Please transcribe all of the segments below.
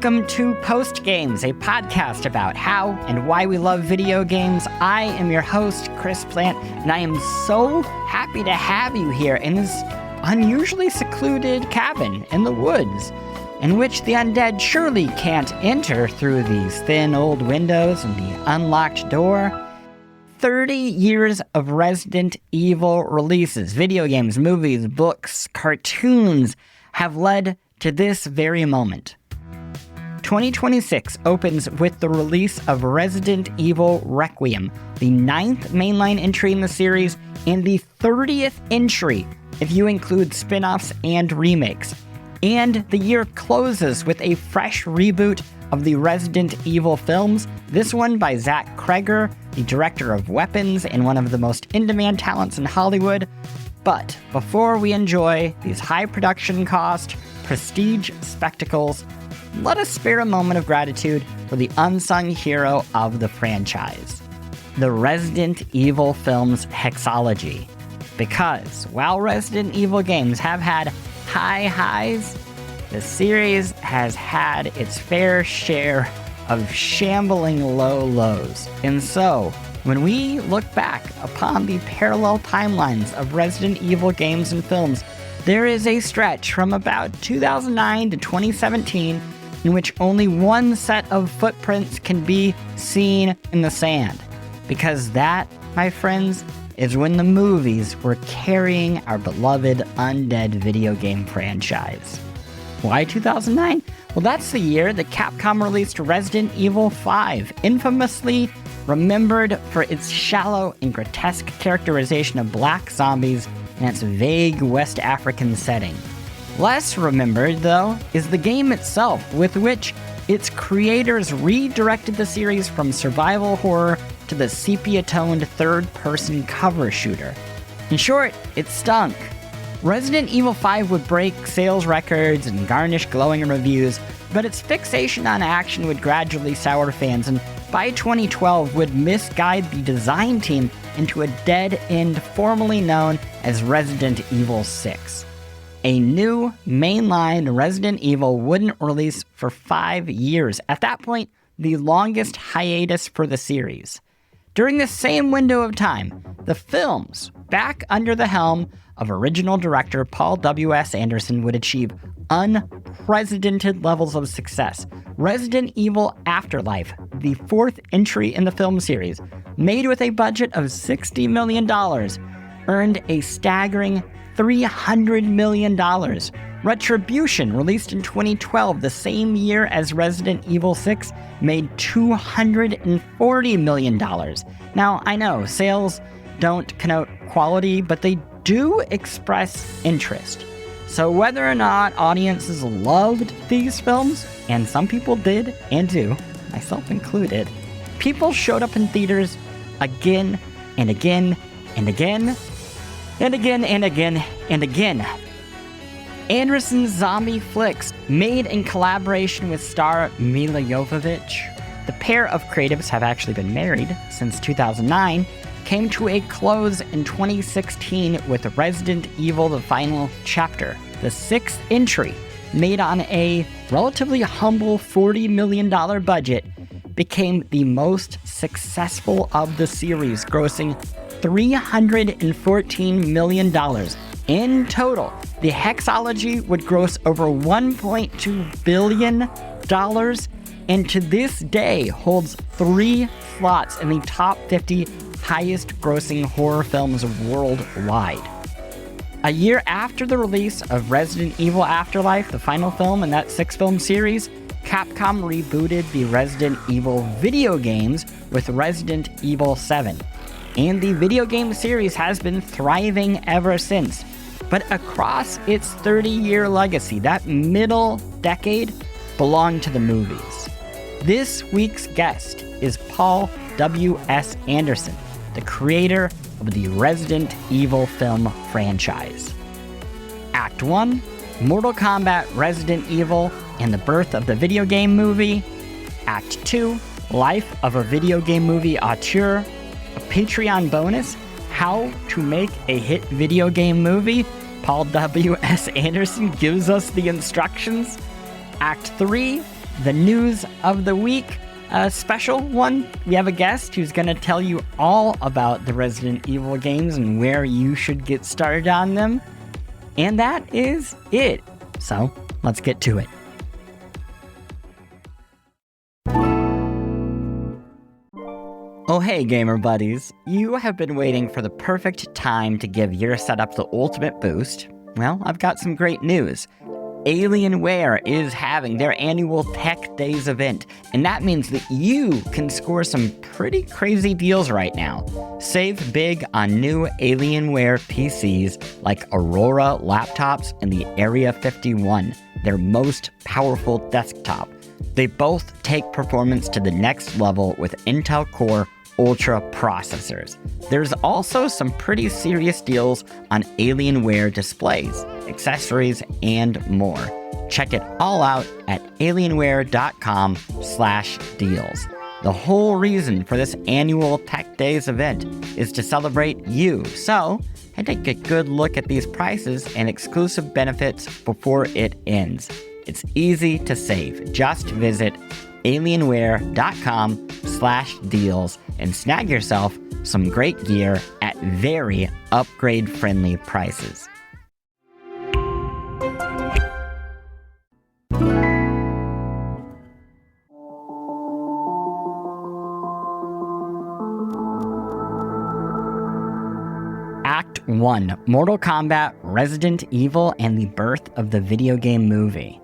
Welcome to Post Games, a podcast about how and why we love video games. I am your host, Chris Plant, and I am so happy to have you here in this unusually secluded cabin in the woods, in which the undead surely can't enter through these thin old windows and the unlocked door. 30 years of Resident Evil releases, video games, movies, books, cartoons have led to this very moment. 2026 opens with the release of Resident Evil Requiem, the 9th mainline entry in the series, and the 30th entry if you include spin-offs and remakes. And the year closes with a fresh reboot of the Resident Evil films, this one by Zach Kreger, the director of Weapons and one of the most in-demand talents in Hollywood. But before we enjoy these high production cost, prestige spectacles, let us spare a moment of gratitude for the unsung hero of the franchise, the Resident Evil films hexology. Because while Resident Evil games have had high highs, the series has had its fair share of shambling low lows. And so, when we look back upon the parallel timelines of Resident Evil games and films, there is a stretch from about 2009 to 2017 in which only one set of footprints can be seen in the sand. Because that, my friends, is when the movies were carrying our beloved undead video game franchise. Why 2009? Well, that's the year that Capcom released Resident Evil 5, infamously remembered for its shallow and grotesque characterization of black zombies in its vague West African setting. Less remembered, though, is the game itself, with which its creators redirected the series from survival horror to the sepia-toned third-person cover shooter. In short, it stunk. Resident Evil 5 would break sales records and garnish glowing reviews, but its fixation on action would gradually sour fans, and by 2012 would misguide the design team into a dead end formerly known as Resident Evil 6. A new mainline Resident Evil wouldn't release for 5 years, at that point the longest hiatus for the series. During the same window of time, the films, back under the helm of original director Paul W.S. Anderson, would achieve unprecedented levels of success. Resident Evil Afterlife, the 4th entry in the film series, made with a budget of $60 million, earned a staggering $300 million. Retribution, released in 2012, the same year as Resident Evil 6, made $240 million. Now, I know, sales don't connote quality, but they do express interest. So whether or not audiences loved these films, and some people did and do, myself included, people showed up in theaters again and again and again and again and again and again. Anderson's zombie flicks, made in collaboration with star Milla Jovovich, the pair of creatives have actually been married since 2009, came to a close in 2016 with Resident Evil: The Final Chapter. The 6th entry, made on a relatively humble $40 million budget, became the most successful of the series, grossing $314 million. In total, the hexology would gross over $1.2 billion, and to this day holds 3 slots in the top 50 highest-grossing horror films worldwide. A year after the release of Resident Evil Afterlife, the final film in that 6-film series, Capcom rebooted the Resident Evil video games with Resident Evil 7. And the video game series has been thriving ever since. But across its 30-year legacy, that middle decade belonged to the movies. This week's guest is Paul W.S. Anderson, the creator of the Resident Evil film franchise. Act 1, Mortal Kombat, Resident Evil, and the birth of the video game movie. Act 2, Life of a video game movie auteur. A Patreon bonus, How to Make a Hit Video Game Movie. Paul W.S. Anderson gives us the instructions. Act 3, the news of the week, a special one. We have a guest who's going to tell you all about the Resident Evil games and where you should get started on them. And that is it. So let's get to it. Oh hey gamer buddies, you have been waiting for the perfect time to give your setup the ultimate boost. Well, I've got some great news. Alienware is having their annual Tech Days event, and that means that you can score some pretty crazy deals right now. Save big on new Alienware PCs like Aurora laptops and the Area 51, their most powerful desktop. They both take performance to the next level with Intel Core Ultra processors. There's also some pretty serious deals on Alienware displays, accessories, and more. Check it all out at alienware.com/deals. The whole reason for this annual Tech Days event is to celebrate you. So, take a good look at these prices and exclusive benefits before it ends. It's easy to save. Just visit alienware.com/deals and snag yourself some great gear at very upgrade-friendly prices. Act 1, Mortal Kombat, Resident Evil, and the birth of the video game movie.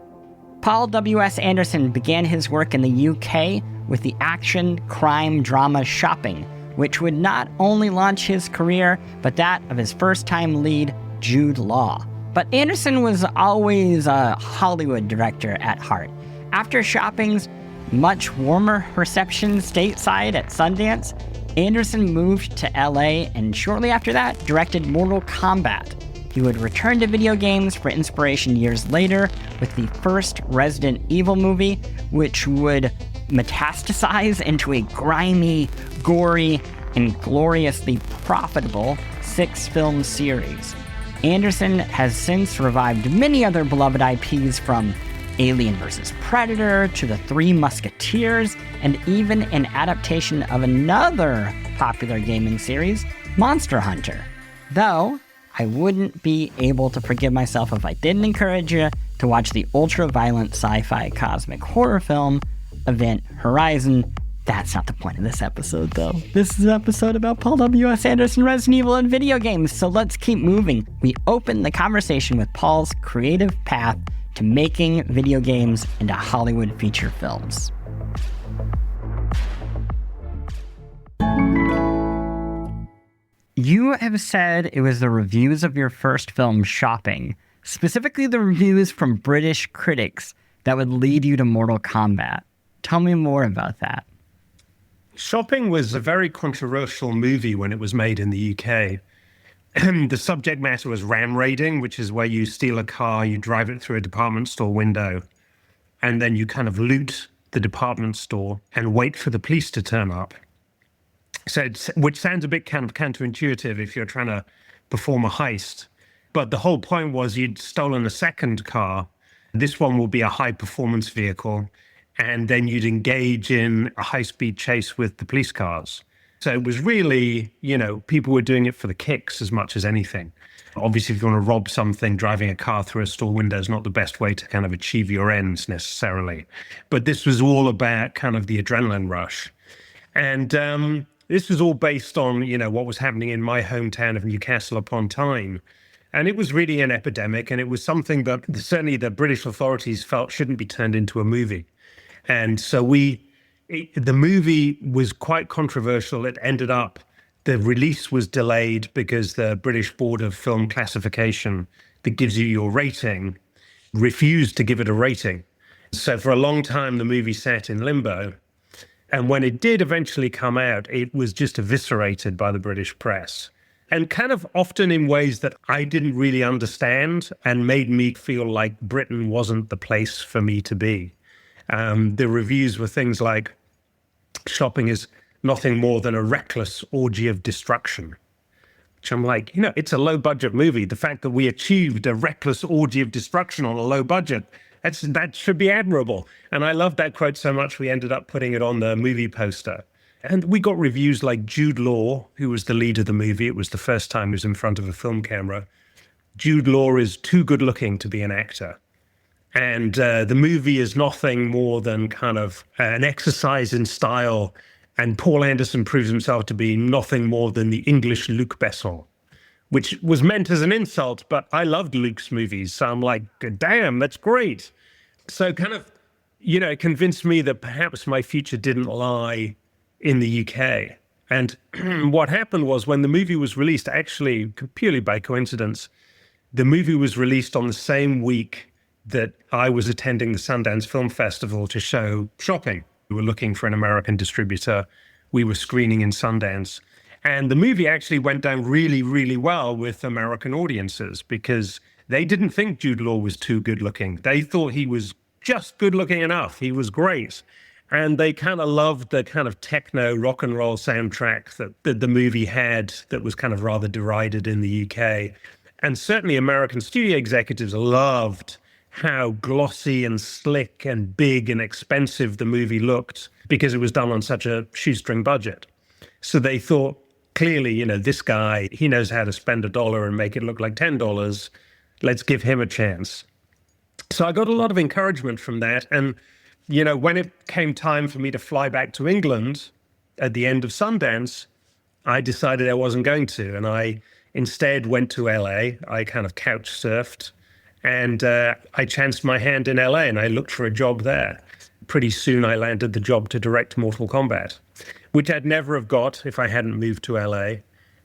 Paul W.S. Anderson began his work in the UK with the action, crime, drama Shopping, which would not only launch his career, but that of his first-time lead, Jude Law. But Anderson was always a Hollywood director at heart. After Shopping's much warmer reception stateside at Sundance, Anderson moved to LA and shortly after that directed Mortal Kombat. He would return to video games for inspiration years later with the first Resident Evil movie, which would metastasize into a grimy, gory, and gloriously profitable 6-film series. Anderson has since revived many other beloved IPs from Alien vs. Predator to The Three Musketeers, and even an adaptation of another popular gaming series, Monster Hunter. Though, I wouldn't be able to forgive myself if I didn't encourage you to watch the ultra-violent sci-fi cosmic horror film, Event Horizon. That's not the point of this episode, though. This is an episode about Paul W.S. Anderson, Resident Evil, and video games, so let's keep moving. We open the conversation with Paul's creative path to making video games into Hollywood feature films. You have said it was the reviews of your first film, Shopping, specifically the reviews from British critics, that would lead you to Mortal Kombat. Tell me more about that. Shopping was a very controversial movie when it was made in the UK. The subject matter was ram raiding, which is where you steal a car, you drive it through a department store window, and then you kind of loot the department store and wait for the police to turn up. So, which sounds a bit kind of counterintuitive if you're trying to perform a heist. But the whole point was you'd stolen a second car. This one will be a high-performance vehicle. And then you'd engage in a high-speed chase with the police cars. So it was really, people were doing it for the kicks as much as anything. Obviously, if you want to rob something, driving a car through a store window is not the best way to kind of achieve your ends necessarily. But this was all about kind of the adrenaline rush. And this was all based on, what was happening in my hometown of Newcastle upon Tyne. And it was really an epidemic, and it was something that certainly the British authorities felt shouldn't be turned into a movie. And so the movie was quite controversial. It ended up, the release was delayed because the British Board of Film Classification that gives you your rating refused to give it a rating. So for a long time, the movie sat in limbo. And when it did eventually come out, it was just eviscerated by the British press. And kind of often in ways that I didn't really understand and made me feel like Britain wasn't the place for me to be. The reviews were things like, Shopping is nothing more than a reckless orgy of destruction. Which I'm like, it's a low-budget movie. The fact that we achieved a reckless orgy of destruction on a low budget That should be admirable. And I loved that quote so much, we ended up putting it on the movie poster. And we got reviews like Jude Law, who was the lead of the movie. It was the first time he was in front of a film camera. Jude Law is too good looking to be an actor. And the movie is nothing more than kind of an exercise in style. And Paul Anderson proves himself to be nothing more than the English Luc Besson, which was meant as an insult, but I loved Luc's movies. So I'm like, damn, that's great. So kind of, it convinced me that perhaps my future didn't lie in the UK. And what happened was when the movie was released, actually purely by coincidence, the movie was released on the same week that I was attending the Sundance Film Festival to show Shopping. We were looking for an American distributor. We were screening in Sundance. And the movie actually went down really, really well with American audiences because they didn't think Jude Law was too good looking. They thought he was just good looking enough. He was great. And they kind of loved the kind of techno rock and roll soundtrack that the movie had that was kind of rather derided in the UK. And certainly American studio executives loved how glossy and slick and big and expensive the movie looked because it was done on such a shoestring budget. So they thought, clearly, this guy, he knows how to spend $1 and make it look like $10. Let's give him a chance. So I got a lot of encouragement from that. And, when it came time for me to fly back to England at the end of Sundance, I decided I wasn't going to. And I instead went to LA. I kind of couch surfed. And I chanced my hand in LA and I looked for a job there. Pretty soon I landed the job to direct Mortal Kombat, which I'd never have got if I hadn't moved to LA.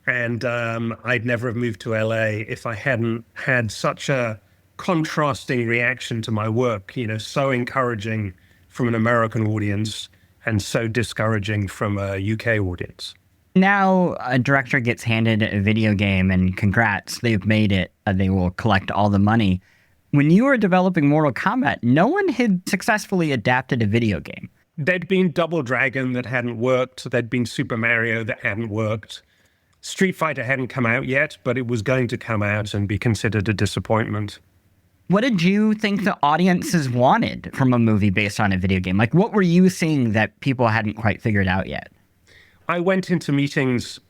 And I'd never have moved to LA if I hadn't had such a contrasting reaction to my work, so encouraging from an American audience and so discouraging from a UK audience. Now a director gets handed a video game and congrats, they've made it. They will collect all the money. When you were developing Mortal Kombat, no one had successfully adapted a video game. There'd been Double Dragon that hadn't worked. There'd been Super Mario that hadn't worked. Street Fighter hadn't come out yet, but it was going to come out and be considered a disappointment. What did you think the audiences wanted from a movie based on a video game? Like, what were you seeing that people hadn't quite figured out yet? I went into meetings,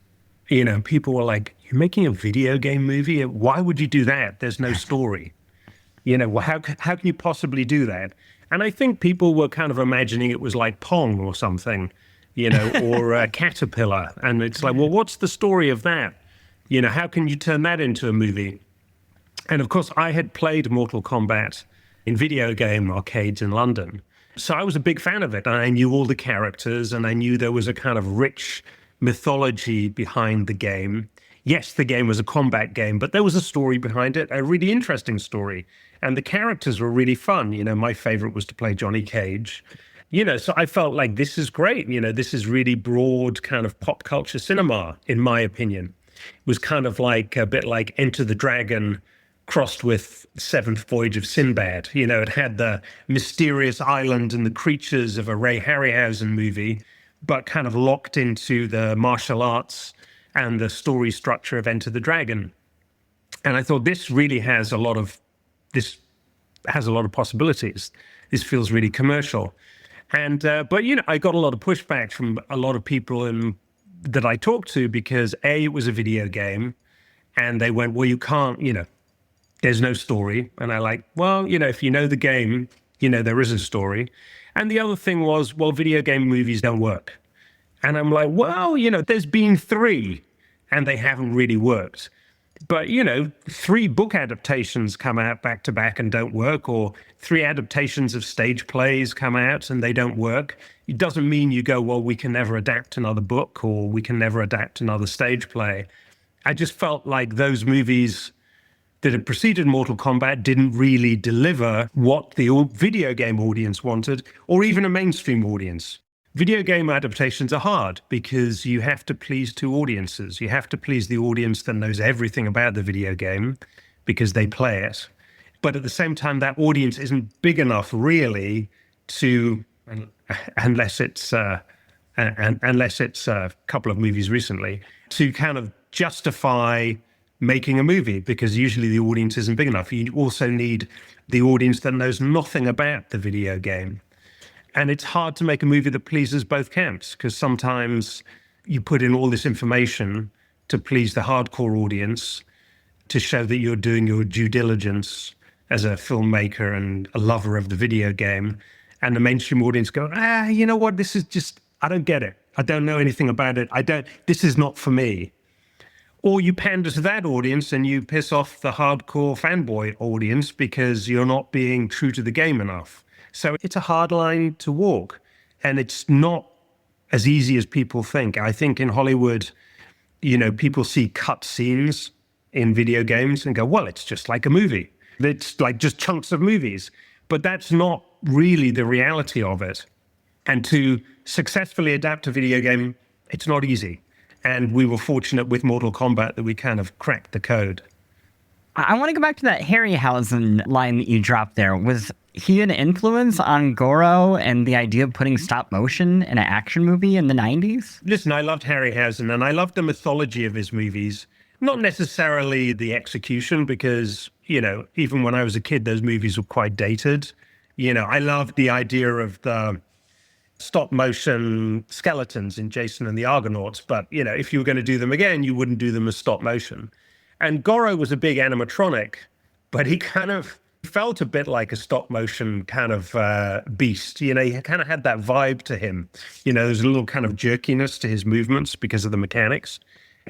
people were like, you're making a video game movie? Why would you do that? There's no story. How can you possibly do that? And I think people were kind of imagining it was like Pong or something, or Caterpillar. And it's like, well, what's the story of that? How can you turn that into a movie? And of course, I had played Mortal Kombat in video game arcades in London. So I was a big fan of it. And I knew all the characters and I knew there was a kind of rich mythology behind the game. Yes, the game was a combat game, but there was a story behind it, a really interesting story. And the characters were really fun. My favorite was to play Johnny Cage. So I felt like this is great. This is really broad kind of pop culture cinema, in my opinion. It was kind of like a bit like Enter the Dragon crossed with Seventh Voyage of Sinbad. It had the mysterious island and the creatures of a Ray Harryhausen movie, but kind of locked into the martial arts and the story structure of Enter the Dragon. And I thought this really has a lot of possibilities. This feels really commercial. And but I got a lot of pushback from a lot of people that I talked to because it was a video game, and they went, well, you can't, there's no story. And I like, well, if you know the game, there is a story. And the other thing was, well, video game movies don't work. And I'm like, well, there's been 3 and they haven't really worked. But, 3 book adaptations come out back to back and don't work, or 3 adaptations of stage plays come out and they don't work. It doesn't mean you go, well, we can never adapt another book or we can never adapt another stage play. I just felt like those movies that had preceded Mortal Kombat didn't really deliver what the video game audience wanted, or even a mainstream audience. Video game adaptations are hard because you have to please 2 audiences. You have to please the audience that knows everything about the video game because they play it. But at the same time, that audience isn't big enough really to, unless it's a couple of movies recently, to kind of justify making a movie, because usually the audience isn't big enough. You also need the audience that knows nothing about the video game. And it's hard to make a movie that pleases both camps, because sometimes you put in all this information to please the hardcore audience, to show that you're doing your due diligence as a filmmaker and a lover of the video game. And the mainstream audience go, you know what, this is just, I don't get it. I don't know anything about it. This is not for me. Or you pander to that audience and you piss off the hardcore fanboy audience because you're not being true to the game enough. So it's a hard line to walk. And it's not as easy as people think. I think in Hollywood, people see cut scenes in video games and go, well, it's just like a movie. It's like just chunks of movies. But that's not really the reality of it. And to successfully adapt a video game, it's not easy. And we were fortunate with Mortal Kombat that we kind of cracked the code. I want to go back to that Harryhausen line that you dropped there. Was he an influence on Goro and the idea of putting stop motion in an action movie in the 90s? Listen, I loved Harryhausen, and I loved the mythology of his movies. Not necessarily the execution, because, even when I was a kid, those movies were quite dated. I loved the idea of the stop motion skeletons in Jason and the Argonauts. But, if you were going to do them again, you wouldn't do them as stop motion. And Goro was a big animatronic, but he kind of felt a bit like a stop motion kind of beast. He kind of had that vibe to him. There's a little kind of jerkiness to his movements because of the mechanics.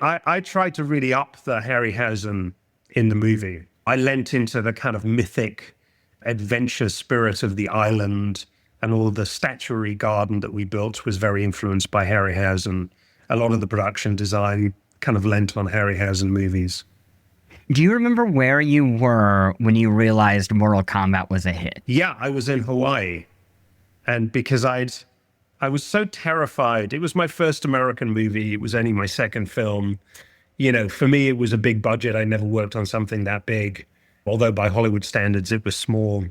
I tried to really up the Harryhausen in the movie. I lent into the kind of mythic adventure spirit of the island, and all the statuary garden that we built was very influenced by Harryhausen. A lot of the production design kind of lent on Harryhausen movies. Do you remember where you were when you realized Mortal Kombat was a hit? Yeah, I was in Hawaii. And because I was so terrified. It was my first American movie. It was only my second film. For me, it was a big budget. I never worked on something that big, although by Hollywood standards, it was small.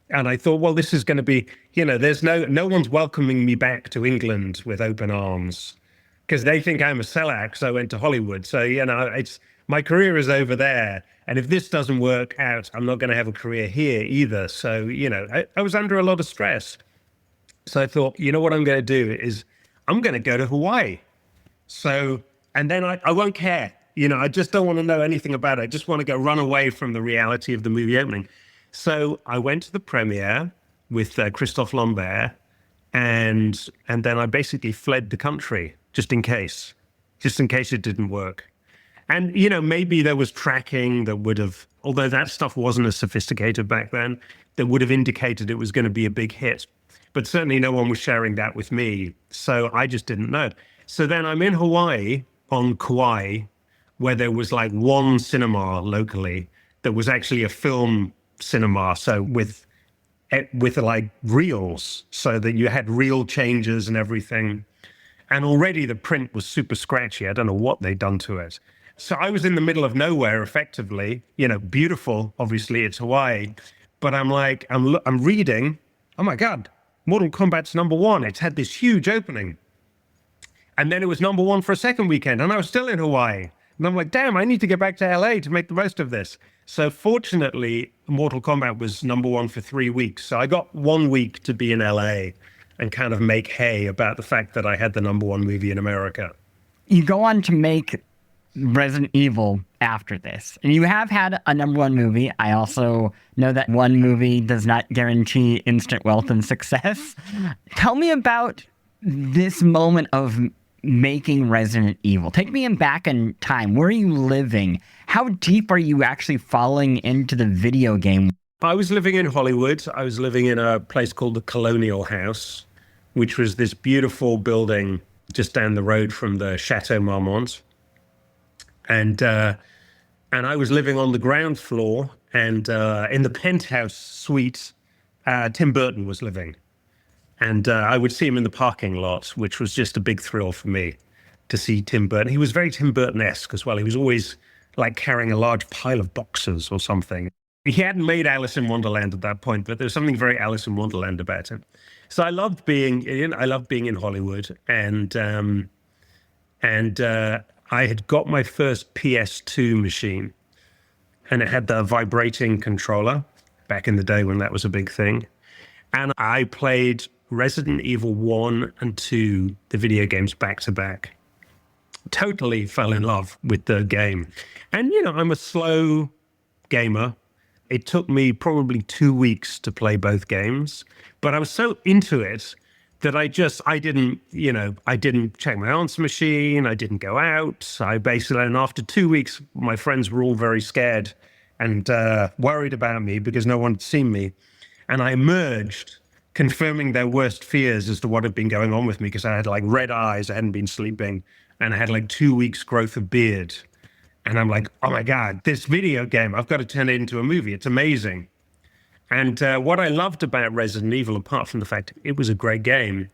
And I thought, well, this is going to be, there's no one's welcoming me back to England with open arms, because they think I'm a sellout because I went to Hollywood. So, my career is over there. And if this doesn't work out, I'm not going to have a career here either. So, I was under a lot of stress. So I thought, what I'm going to do is I'm going to go to Hawaii. So, and then I won't care. I just don't want to know anything about it. I just want to go run away from the reality of the movie opening. So I went to the premiere with Christophe Lambert, and then I basically fled the country just in case it didn't work. And, maybe there was tracking that would have, although that stuff wasn't as sophisticated back then, that would have indicated it was going to be a big hit. But certainly no one was sharing that with me. So I just didn't know. So then I'm in Hawaii on Kauai, where there was like one cinema locally that was actually a film cinema. So with like reels, so that you had reel changes and everything. And already the print was super scratchy. I don't know what they'd done to it. So I was in the middle of nowhere, effectively, beautiful, obviously it's Hawaii, but I'm like, I'm reading, oh my God, Mortal Kombat's #1. It's had this huge opening. And then it was #1 for a second weekend, and I was still in Hawaii. And I'm like, damn, I need to get back to LA to make the most of this. So fortunately, Mortal Kombat was #1 for 3 weeks. So I got 1 week to be in LA and kind of make hay about the fact that I had the #1 movie in America. You go on to make Resident Evil after this, and you have had a #1 movie. I also know that one movie does not guarantee instant wealth and success. Tell me about this moment of making Resident Evil. Take me back in time. Where are you living? How deep are you actually falling into the video game? I was living in Hollywood. I was living in a place called the Colonial House, which was this beautiful building just down the road from the Chateau Marmont. And I was living on the ground floor, and in the penthouse suite, Tim Burton was living. And I would see him in the parking lot, which was just a big thrill for me to see Tim Burton. He was very Tim Burton-esque as well. He was always like carrying a large pile of boxes or something. He hadn't made Alice in Wonderland at that point, but there was something very Alice in Wonderland about him. So I loved being in Hollywood, and I had got my first PS2 machine, and it had the vibrating controller back in the day when that was a big thing. And I played Resident Evil 1 and 2, the video games, back to back. Totally fell in love with the game. And, I'm a slow gamer. It took me probably 2 weeks to play both games, but I was so into it that I didn't check my answer machine. I didn't go out. And after 2 weeks, my friends were all very scared and worried about me because no one had seen me. And I emerged confirming their worst fears as to what had been going on with me, because I had like red eyes, I hadn't been sleeping, and I had like 2 weeks growth of beard. And I'm like, oh my God, this video game, I've got to turn it into a movie. It's amazing. And what I loved about Resident Evil, apart from the fact it was a great game,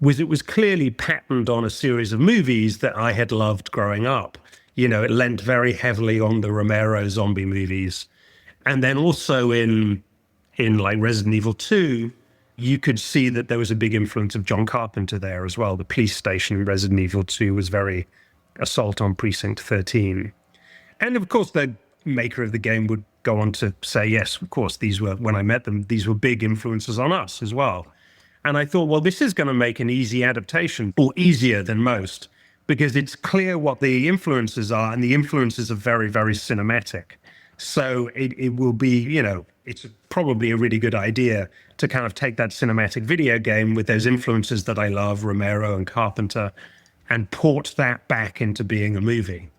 was it was clearly patterned on a series of movies that I had loved growing up. It lent very heavily on the Romero zombie movies. And then also in like Resident Evil 2, you could see that there was a big influence of John Carpenter there as well. The police station in Resident Evil 2 was very Assault on Precinct 13. And of course, the maker of the game would go on to say, yes, of course, when I met them, these were big influences on us as well. And I thought, well, this is going to make an easy adaptation, or easier than most, because it's clear what the influences are, and the influences are very, very cinematic. So it will be, it's probably a really good idea to kind of take that cinematic video game with those influences that I love, Romero and Carpenter, and port that back into being a movie.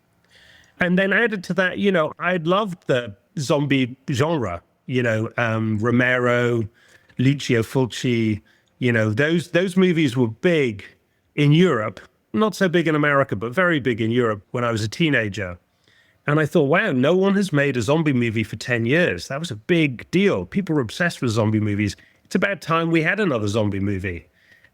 And then added to that, I loved the zombie genre, Romero, Lucio Fulci, those movies were big in Europe, not so big in America, but very big in Europe when I was a teenager. And I thought, wow, no one has made a zombie movie for 10 years. That was a big deal. People were obsessed with zombie movies. It's about time we had another zombie movie.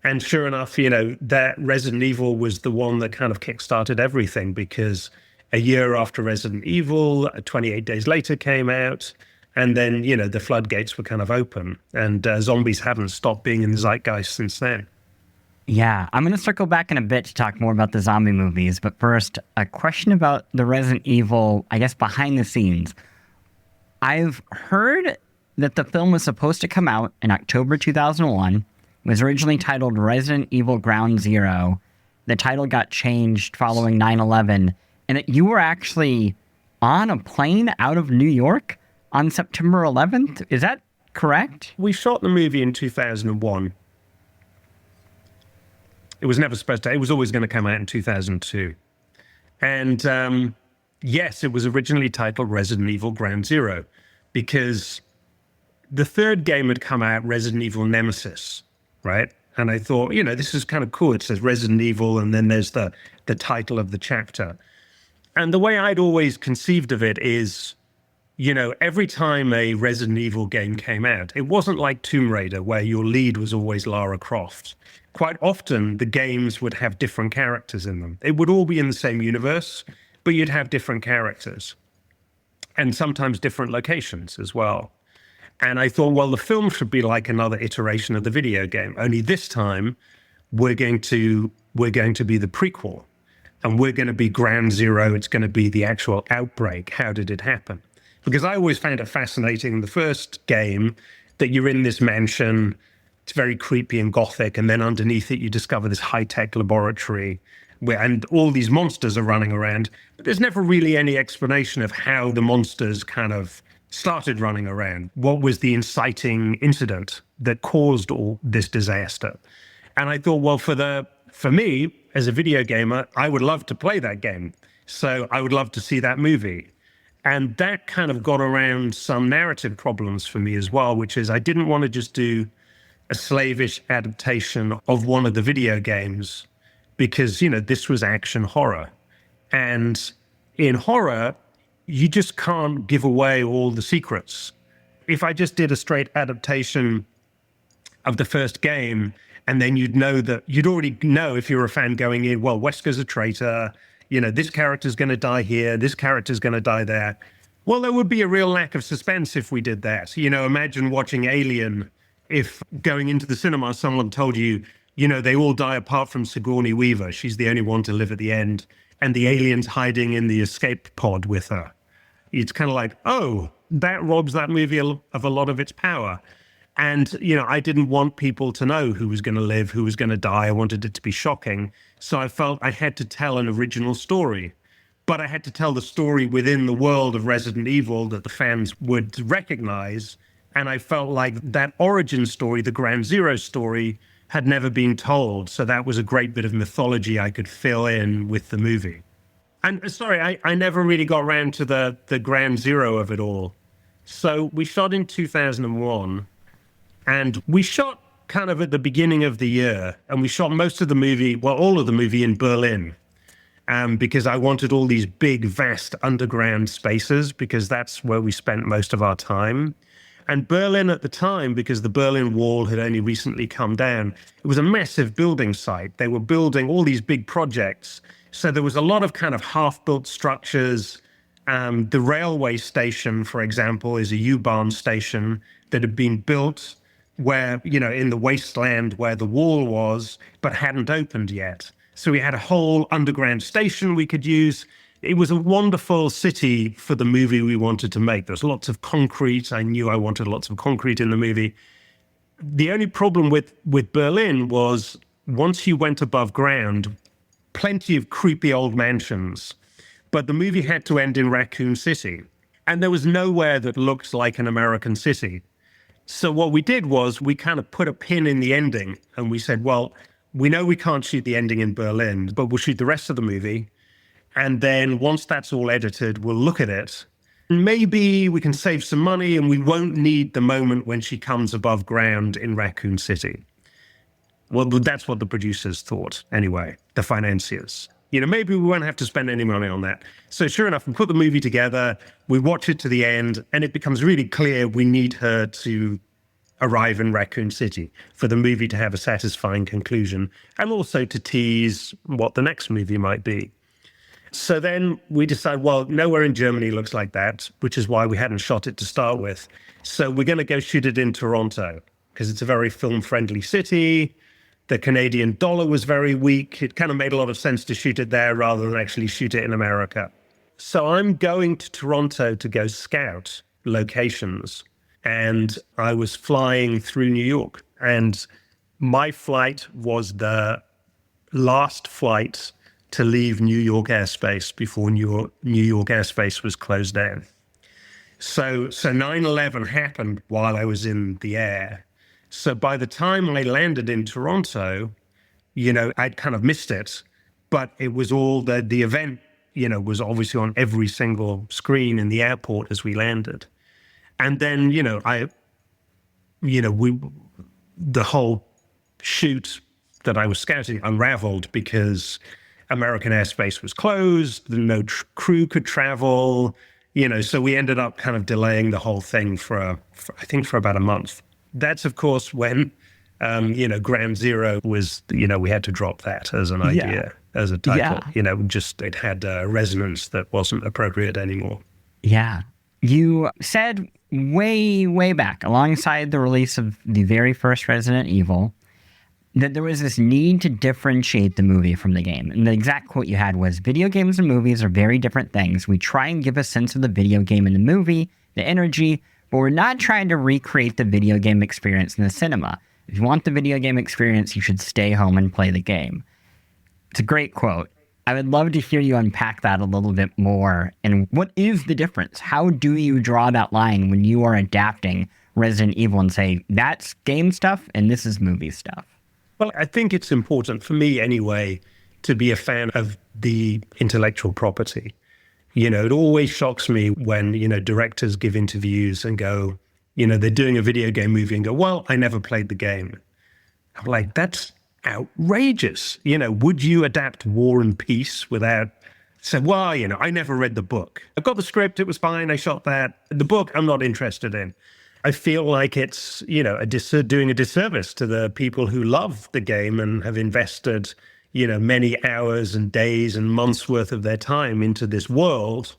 And sure enough, that Resident Evil was the one that kind of kickstarted everything, because a year after Resident Evil, 28 Days Later came out, and then, the floodgates were kind of open, and zombies haven't stopped being in the zeitgeist since then. Yeah, I'm going to circle back in a bit to talk more about the zombie movies, but first, a question about the Resident Evil, I guess, behind the scenes. I've heard that the film was supposed to come out in October 2001. It was originally titled Resident Evil Ground Zero. The title got changed following 9/11, and that you were actually on a plane out of New York on September 11th. Is that correct? We shot the movie in 2001. It was never supposed to. It was always going to come out in 2002. And yes, it was originally titled Resident Evil Ground Zero, because the third game had come out, Resident Evil Nemesis, right? And I thought, this is kind of cool. It says Resident Evil, and then there's the title of the chapter. And the way I'd always conceived of it is, every time a Resident Evil game came out, it wasn't like Tomb Raider, where your lead was always Lara Croft. Quite often, the games would have different characters in them. It would all be in the same universe, but you'd have different characters, and sometimes different locations as well. And I thought, well, the film should be like another iteration of the video game, only this time we're going to be the prequel, and we're going to be Ground Zero. It's going to be the actual outbreak. How did it happen? Because I always found it fascinating in the first game that you're in this mansion. It's very creepy and gothic, and then underneath it you discover this high-tech laboratory and all these monsters are running around. But there's never really any explanation of how the monsters kind of started running around. What was the inciting incident that caused all this disaster? And I thought, well, for me, as a video gamer, I would love to play that game. So I would love to see that movie. And that kind of got around some narrative problems for me as well, which is I didn't want to just do a slavish adaptation of one of the video games, because, this was action horror. And in horror, you just can't give away all the secrets. If I just did a straight adaptation of the first game, and then you'd already know, if you're a fan going in, well, Wesker's a traitor, this character's going to die here, this character's going to die there. Well, there would be a real lack of suspense if we did that. Imagine watching Alien. If going into the cinema, someone told you, they all die apart from Sigourney Weaver. She's the only one to live at the end. and the aliens hiding in the escape pod with her. It's kind of like, oh, that robs that movie of a lot of its power. And, I didn't want people to know who was going to live, who was going to die. I wanted it to be shocking. So I felt I had to tell an original story. But I had to tell the story within the world of Resident Evil that the fans would recognize. And I felt like that origin story, the Ground Zero story, had never been told. So that was a great bit of mythology I could fill in with the movie. And sorry, I never really got around to the Ground Zero of it all. So we shot in 2001, and we shot kind of at the beginning of the year, and we shot most of the movie, well, all of the movie in Berlin. Because I wanted all these big, vast underground spaces, because that's where we spent most of our time. And Berlin at the time, because the Berlin Wall had only recently come down, it was a massive building site. They were building all these big projects. So there was a lot of kind of half-built structures. The railway station, for example, is a U-Bahn station that had been built where, in the wasteland where the wall was, but hadn't opened yet. So we had a whole underground station we could use. It was a wonderful city for the movie we wanted to make. There was lots of concrete. I knew I wanted lots of concrete in the movie. The only problem with Berlin was once you went above ground, plenty of creepy old mansions. But the movie had to end in Raccoon City. And there was nowhere that looked like an American city. So what we did was we kind of put a pin in the ending. And we said, well, we know we can't shoot the ending in Berlin, but we'll shoot the rest of the movie. And then once that's all edited, we'll look at it. Maybe we can save some money and we won't need the moment when she comes above ground in Raccoon City. Well, that's what the producers thought anyway, the financiers. Maybe we won't have to spend any money on that. So sure enough, we put the movie together, we watch it to the end, and it becomes really clear we need her to arrive in Raccoon City for the movie to have a satisfying conclusion, and also to tease what the next movie might be. So then we decide, well, nowhere in Germany looks like that, which is why we hadn't shot it to start with. So we're going to go shoot it in Toronto, because it's a very film-friendly city. The Canadian dollar was very weak. It kind of made a lot of sense to shoot it there rather than actually shoot it in America. So I'm going to Toronto to go scout locations. And I was flying through New York, and my flight was the last flight to leave New York airspace before New York airspace was closed down. So 9/11 happened while I was in the air. So by the time I landed in Toronto, I'd kind of missed it, but it was all the event, was obviously on every single screen in the airport as we landed. And then, the whole shoot that I was scouting unraveled because American airspace was closed, no crew could travel, so we ended up kind of delaying the whole thing for about a month. That's, of course, when, Ground Zero was, we had to drop that as an idea, as a title. Yeah. It had a resonance that wasn't appropriate anymore. Yeah. You said way, way back, alongside the release of the very first Resident Evil, that there was this need to differentiate the movie from the game. And the exact quote you had was, video games and movies are very different things. We try and give a sense of the video game in the movie, the energy, but we're not trying to recreate the video game experience in the cinema. If you want the video game experience, you should stay home and play the game. It's a great quote. I would love to hear you unpack that a little bit more. And what is the difference? How do you draw that line when you are adapting Resident Evil and say, that's game stuff and this is movie stuff? Well, I think it's important, for me anyway, to be a fan of the intellectual property. It always shocks me when, directors give interviews and go, they're doing a video game movie and go, well, I never played the game. I'm like, that's outrageous. Would you adapt War and Peace without saying, well, I never read the book. I've got the script, it was fine, I shot that. The book, I'm not interested in. I feel like it's, doing a disservice to the people who love the game and have invested, many hours and days and months worth of their time into this world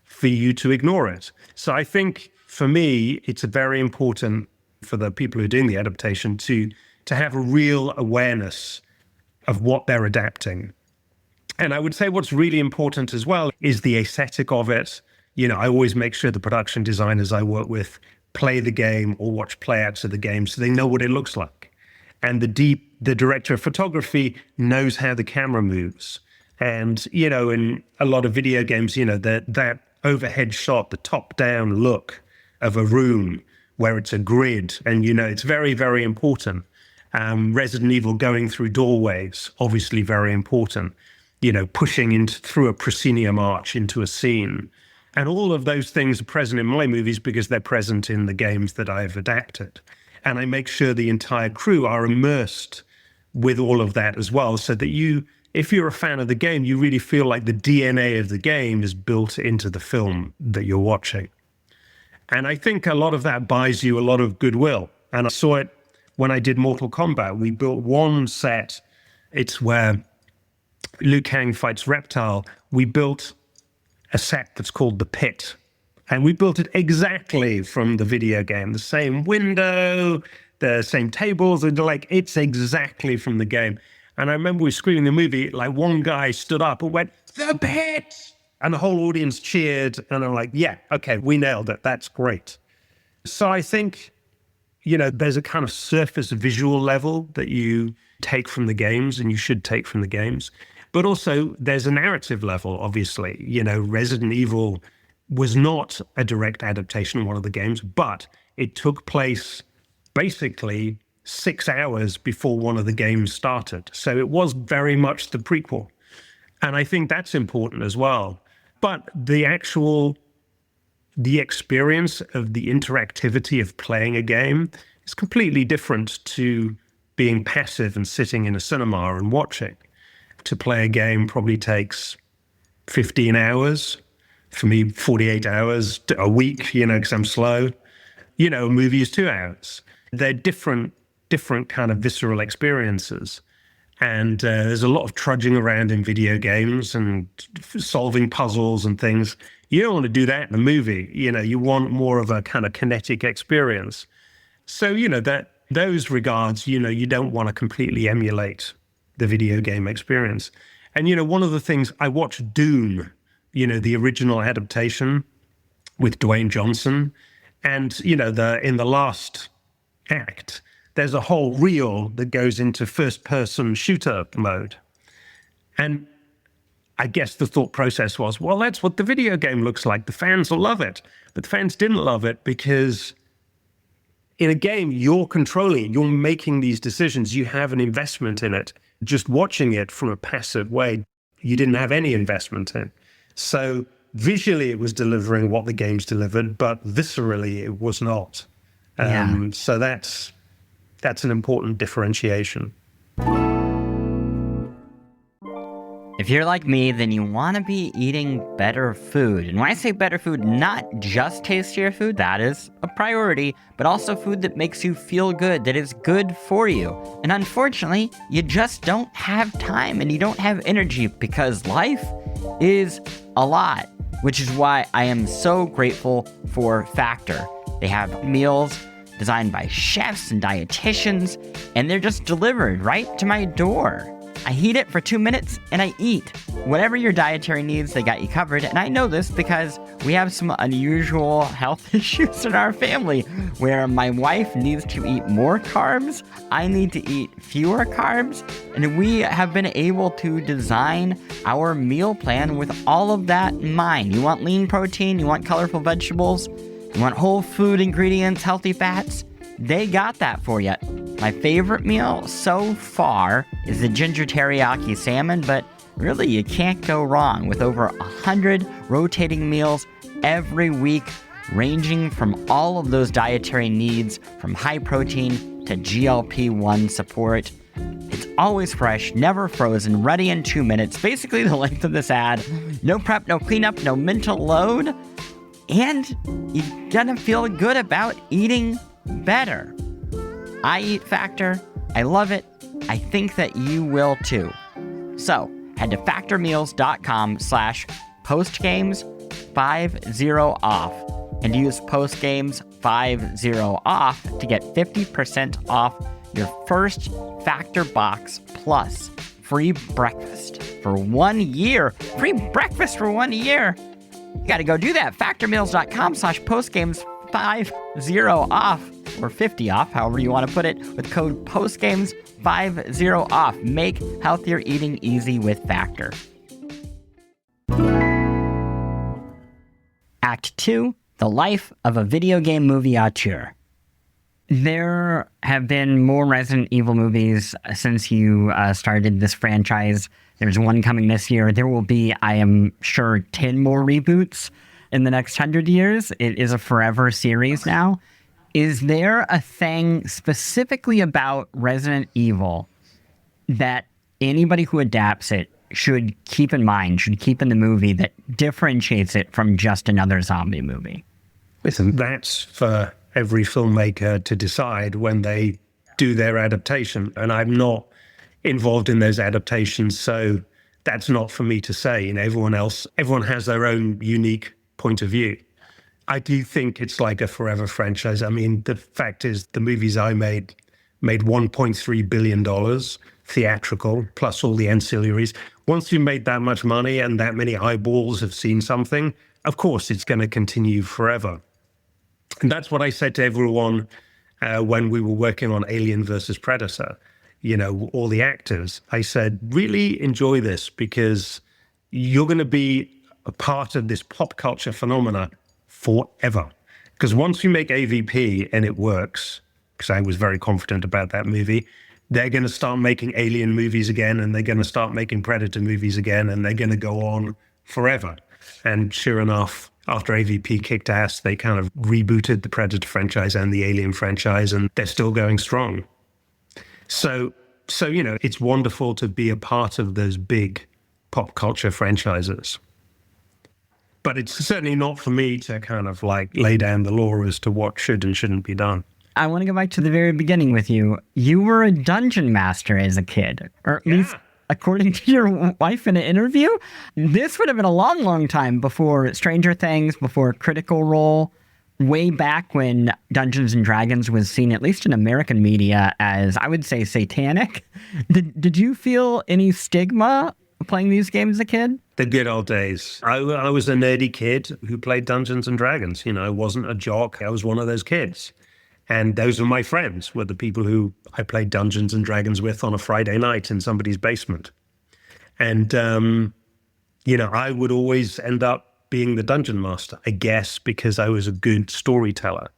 for you to ignore it. So I think for me, it's very important for the people who are doing the adaptation to have a real awareness of what they're adapting. And I would say what's really important as well is the aesthetic of it. I always make sure the production designers I work with play the game or watch playouts of the game so they know what it looks like. And the director of photography knows how the camera moves. And, in a lot of video games, that overhead shot, the top-down look of a room where it's a grid, and, it's very, very important. Resident Evil going through doorways, obviously very important. Pushing through a proscenium arch into a scene. And all of those things are present in my movies because they're present in the games that I've adapted. And I make sure the entire crew are immersed with all of that as well, so that if you're a fan of the game, you really feel like the DNA of the game is built into the film that you're watching. And I think a lot of that buys you a lot of goodwill. And I saw it when I did Mortal Kombat. We built one set. It's where Liu Kang fights Reptile. We built a set that's called The Pit. And we built it exactly from the video game. The same window, the same tables, and it's exactly from the game. And I remember we were screening the movie, one guy stood up and went, "The Pit!" And the whole audience cheered. And I'm like, yeah, okay, we nailed it. That's great. So I think, there's a kind of surface visual level that you take from the games, and you should take from the games. But also there's a narrative level, obviously. Resident Evil was not a direct adaptation of one of the games, but it took place basically 6 hours before one of the games started. So it was very much the prequel. And I think that's important as well. But the experience of the interactivity of playing a game is completely different to being passive and sitting in a cinema and watching. To play a game probably takes 15 hours. For me, 48 hours a week, because I'm slow. A movie is 2 hours. They're different kind of visceral experiences. And there's a lot of trudging around in video games and solving puzzles and things. You don't want to do that in a movie. You want more of a kind of kinetic experience. So, those regards, you don't want to completely emulate the video game experience. And, one of the things, I watched Doom, the original adaptation with Dwayne Johnson. And, in the last act, there's a whole reel that goes into first-person shooter mode. And I guess the thought process was, well, that's what the video game looks like. The fans will love it. But the fans didn't love it because in a game, you're controlling it. You're making these decisions. You have an investment in it. Just watching it from a passive way, you didn't have any investment in. So visually, it was delivering what the games delivered, but viscerally, it was not. So that's an important differentiation. If you're like me, then you want to be eating better food. And when I say better food, not just tastier food, that is a priority, but also food that makes you feel good, that is good for you. And unfortunately, you just don't have time and you don't have energy because life is a lot, which is why I am so grateful for Factor. They have meals designed by chefs and dietitians, and they're just delivered right to my door. I heat it for 2 minutes and I eat. Whatever your dietary needs, they got you covered. And I know this because we have some unusual health issues in our family where my wife needs to eat more carbs, I need to eat fewer carbs, and we have been able to design our meal plan with all of that in mind. You want lean protein, you want colorful vegetables, you want whole food ingredients, healthy fats, they got that for you. My favorite meal so far is the ginger teriyaki salmon, but really you can't go wrong with over 100 rotating meals every week, ranging from all of those dietary needs, from high protein to GLP-1 support. It's always fresh, never frozen, ready in 2 minutes, basically the length of this ad. No prep, no cleanup, no mental load, and you're gonna feel good about eating better. I eat Factor. I love it. I think that you will too. So head to factormeals.com/postgames50off and use postgames50off to get 50% off your first Factor box plus free breakfast. for 1 year. Free breakfast for 1 year. You got to go do that. factormeals.com/postgames50 off or 50 off, however you want to put it, with code postgames50 off. Make healthier eating easy with Factor. Act 2, The Life of a Video Game Movie Auteur. There have been more Resident Evil movies since you started this franchise. There's one coming this year. There will be, I am sure, 10 more reboots in the next 100 years. It is a forever series now. Is there a thing specifically about Resident Evil that anybody who adapts it should keep in mind, should keep in the movie that differentiates it from just another zombie movie? Listen, that's for every filmmaker to decide when they do their adaptation. And I'm not involved in those adaptations, so that's not for me to say. You know, everyone has their own unique point of view. I do think it's like a forever franchise. I mean, the fact is the movies I made $1.3 billion theatrical, plus all the ancillaries. Once you made that much money and that many eyeballs have seen something, of course it's going to continue forever. And that's what I said to everyone when we were working on Alien versus Predator, you know, all the actors. I said, really enjoy this because you're going to be a part of this pop culture phenomena forever. Because once you make AVP and it works, because I was very confident about that movie, they're going to start making Alien movies again, and they're going to start making Predator movies again, and they're going to go on forever. And sure enough, after AVP kicked ass, they kind of rebooted the Predator franchise and the Alien franchise, and they're still going strong. So you know, it's wonderful to be a part of those big pop culture franchises. But it's certainly not for me to kind of like lay down the law as to what should and shouldn't be done. I want to go back to the very beginning with you. You were a dungeon master as a kid, or at least according to your wife in an interview. This would have been a long, long time before Stranger Things, before Critical Role, way back when Dungeons and Dragons was seen, at least in American media, as, I would say, satanic. Did you feel any stigma playing these games as a kid? The good old days. I was a nerdy kid who played Dungeons and Dragons. You know, I wasn't a jock. I was one of those kids. And those were my friends, were the people who I played Dungeons and Dragons with on a Friday night in somebody's basement. And, you know, I would always end up being the dungeon master, I guess, because I was a good storyteller.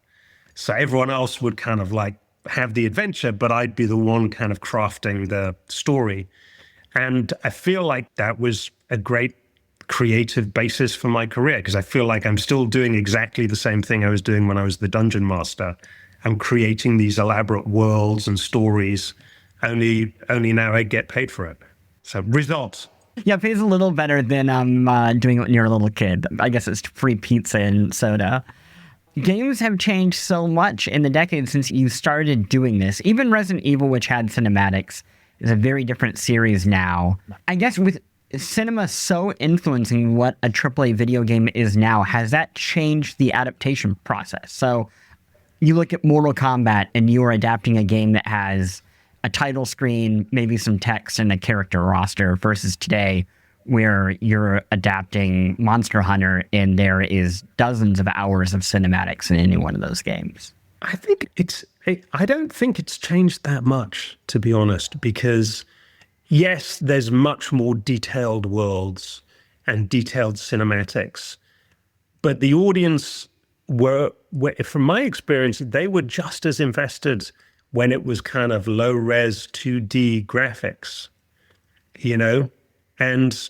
So everyone else would kind of like have the adventure, but I'd be the one kind of crafting the story. And I feel like that was a great creative basis for my career, because I feel like I'm still doing exactly the same thing I was doing when I was the dungeon master. I'm creating these elaborate worlds and stories, only now I get paid for it. So results. Yeah, it pays a little better than doing it when you're a little kid. I guess it's free pizza and soda. Games have changed so much in the decades since you started doing this. Even Resident Evil, which had cinematics, is a very different series now. I guess with cinema so influencing what a AAA video game is now, has that changed the adaptation process? So you look at Mortal Kombat and you're adapting a game that has a title screen, maybe some text and a character roster, versus today where you're adapting Monster Hunter and there is dozens of hours of cinematics in any one of those games. I don't think it's changed that much, to be honest, because yes, there's much more detailed worlds and detailed cinematics, but the audience were, from my experience, they were just as invested when it was kind of low-res 2D graphics, you know? And,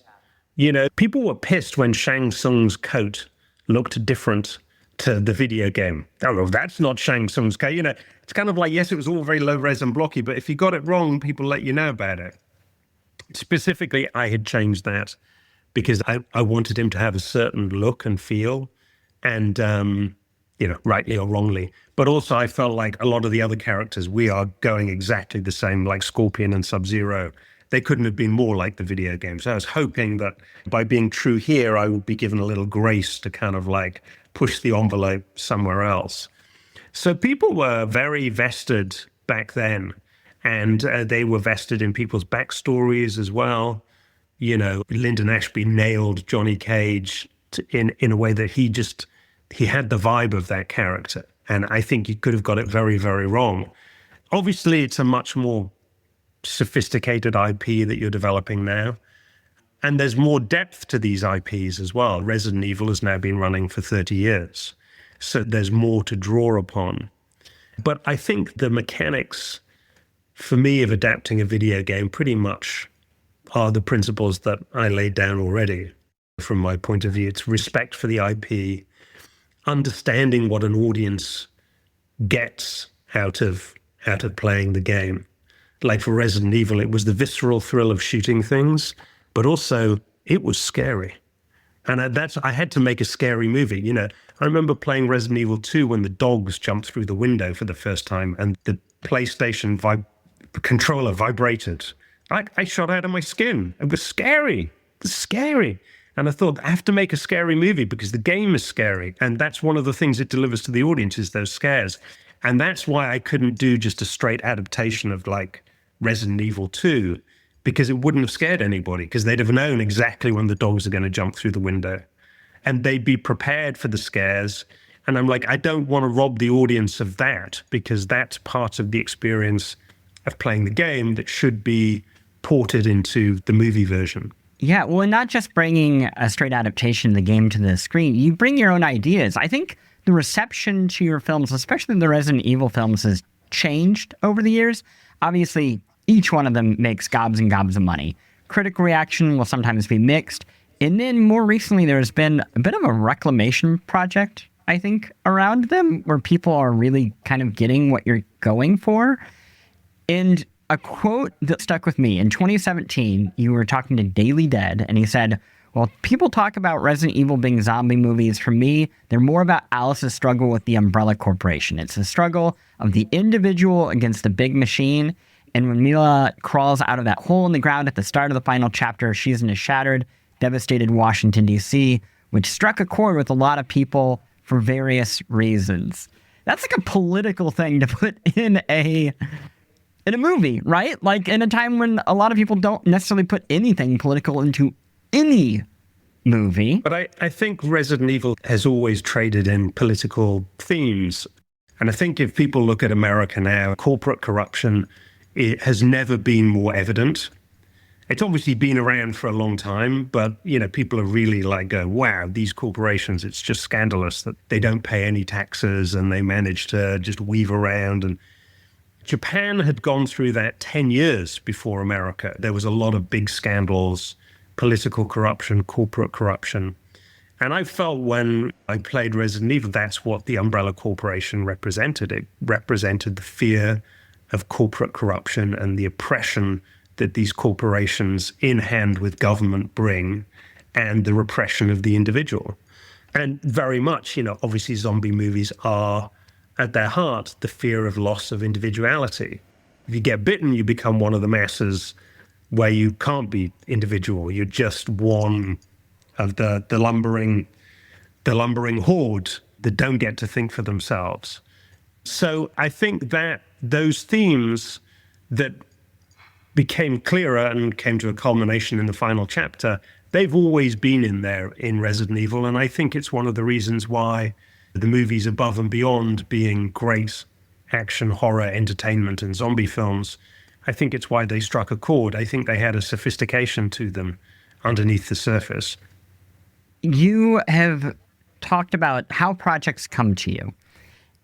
you know, people were pissed when Shang Tsung's coat looked different to the video game. Oh, well, that's not Shang Tsung's coat. You know, it's kind of like, yes, it was all very low-res and blocky, but if you got it wrong, people let you know about it. Specifically, I had changed that because I wanted him to have a certain look and feel, and, you know, rightly or wrongly. But also I felt like a lot of the other characters, we are going exactly the same, like Scorpion and Sub-Zero. They couldn't have been more like the video games. So I was hoping that by being true here, I would be given a little grace to kind of like push the envelope somewhere else. So people were very vested back then, and they were vested in people's backstories as well. Lyndon Ashby nailed Johnny Cage in a way that he had the vibe of that character. And I think you could have got it very, very wrong. Obviously, it's a much more sophisticated IP that you're developing now. And there's more depth to these IPs as well. Resident Evil has now been running for 30 years. So there's more to draw upon. But I think the mechanics, for me, of adapting a video game pretty much are the principles that I laid down already. From my point of view, it's respect for the IP, understanding what an audience gets out of playing the game. Like for Resident Evil, it was the visceral thrill of shooting things, but also it was scary. And I had to make a scary movie. I remember playing Resident Evil 2 when the dogs jumped through the window for the first time and the PlayStation controller vibrated. I shot out of my skin. It was scary. It was scary. And I thought, I have to make a scary movie because the game is scary. And that's one of the things it delivers to the audience is those scares. And that's why I couldn't do just a straight adaptation of like Resident Evil 2, because it wouldn't have scared anybody, because they'd have known exactly when the dogs are going to jump through the window. And they'd be prepared for the scares. And I'm like, I don't want to rob the audience of that, because that's part of the experience of playing the game that should be ported into the movie version. Yeah, well, and not just bringing a straight adaptation of the game to the screen, you bring your own ideas. I think the reception to your films, especially the Resident Evil films, has changed over the years. Obviously, each one of them makes gobs and gobs of money. Critical reaction will sometimes be mixed. And then more recently, there's been a bit of a reclamation project, I think, around them, where people are really kind of getting what you're going for. And a quote that stuck with me, in 2017, you were talking to Daily Dead, and he said, well, people talk about Resident Evil being zombie movies. For me, they're more about Alice's struggle with the Umbrella Corporation. It's the struggle of the individual against the big machine. And when Mila crawls out of that hole in the ground at the start of the final chapter, she's in a shattered, devastated Washington, D.C., which struck a chord with a lot of people for various reasons. That's like a political thing to put in a movie, right? Like in a time when a lot of people don't necessarily put anything political into any movie. But I think Resident Evil has always traded in political themes. And I think if people look at America now, corporate corruption, it has never been more evident. It's obviously been around for a long time, but people are really like, wow, these corporations, it's just scandalous that they don't pay any taxes and they manage to just weave around. And Japan had gone through that 10 years before America. There was a lot of big scandals, political corruption, corporate corruption. And I felt when I played Resident Evil, that's what the Umbrella Corporation represented. It represented the fear of corporate corruption and the oppression that these corporations in hand with government bring, and the repression of the individual. And very much, obviously zombie movies are at their heart the fear of loss of individuality. If you get bitten, you become one of the masses where you can't be individual. You're just one of the lumbering horde that don't get to think for themselves. So I think that those themes that became clearer and came to a culmination in the final chapter, they've always been in there in Resident Evil. And I think it's one of the reasons why the movies above and beyond being great action, horror, entertainment, and zombie films, I think it's why they struck a chord. I think they had a sophistication to them underneath the surface. You have talked about how projects come to you